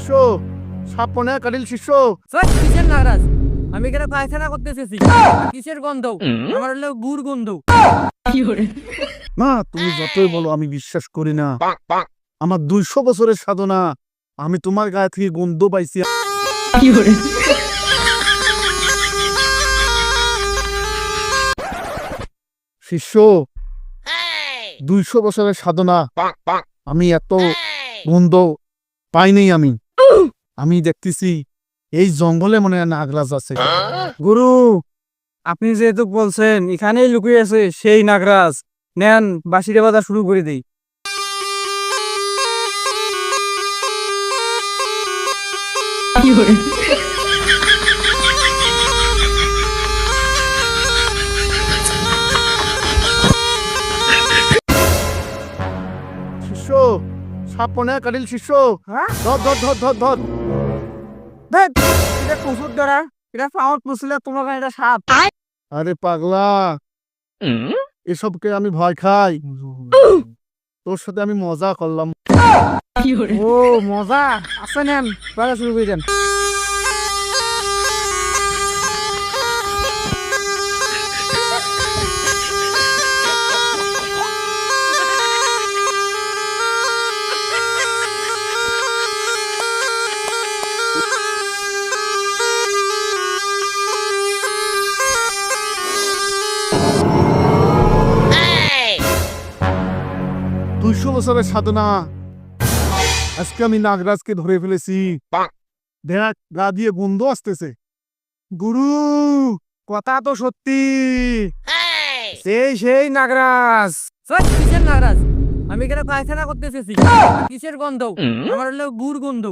শিষ্য সাপনে কাটিল শিষ্য। কিসের নাগরাজ? আমি এখানে পায়খানা করতে এসেছি। কিসের গন্ধ? আমার হলো গুড় গন্ধ। না তুমি যতই বলো আমি বিশ্বাস করি না। আমার 200 বছরের সাধনা, আমি তোমার গায়ে থেকে গন্ধ পাইছি। শিষ্য 200 বছরের সাধনা, আমি এত গন্ধ পাইনি। আমি দেখতেছি এই জঙ্গলে মনে হয় নাগরাজ আছে। গুরু, আপনি যেহেতু বলছেন এখানেই লুকিয়ে আছে সেই নাগরাজ, নেন বাঁশিরে বাজা শুরু করে দেই। শিষ্য সাপনে কাটিল শিষ্য। ধর ধর ধর ধর ধর। এটা কুকুর ধরা, এটা পাওয়ার পুষলে তোমার কাছে এটা সাপ। আরে পাগলা, এসবকে আমি ভয় খাই? তোর সাথে আমি মজা করলাম। ও মজা আছে, নেন বাজা শুরু করে দেন। দুইশো বছরের সাধনা, আজকে আমি নাগরাজকে ধরে ফেলেছি। দেখ গা দিয়ে গন্ধ আসতেছে। গুরু কথা তো সত্যি, সেই নাগরাজ। কিসের নাগরাজ? আমি এখানে পায়খানা করতে এসেছি। কিসের গন্ধ? আমার হলো গুড় গন্ধ।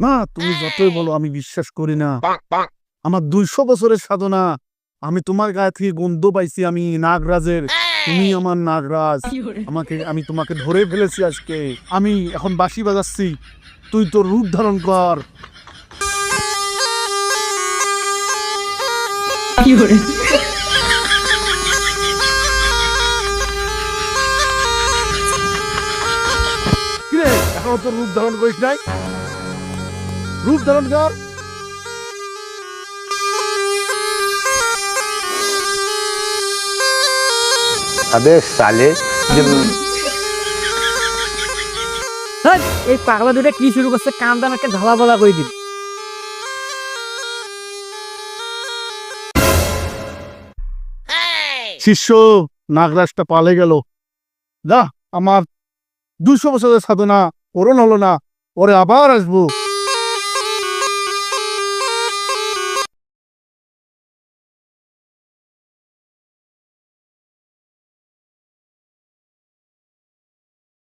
না তুমি যতই বলো আমি বিশ্বাস করি না। আমার 200 বছরের সাধনা, আমি তোমার গায়ে থেকে গন্ধ পাইছি। আমি নাগরাজের, তুমি আমার নাগরাজ। আমি তোমাকে ধরে ফেলেছি আজকে। আমি এখন বাঁশি বাজাচ্ছি, তুই তোর রূপ ধারণ কর। কিরে এখনো তোর রূপ ধারণ করিস নাই? রূপ ধারণ কর। अबे साले এই পাগলা দুটা কি শুরু করছে? কান দানাকে ঝালা বলা করে দিন। শিষ্য নাগরাজটা পালে গেল। যা, আমার 200 বছরের সাধনা পূরণ হলো না, ওরে আবার আসবো।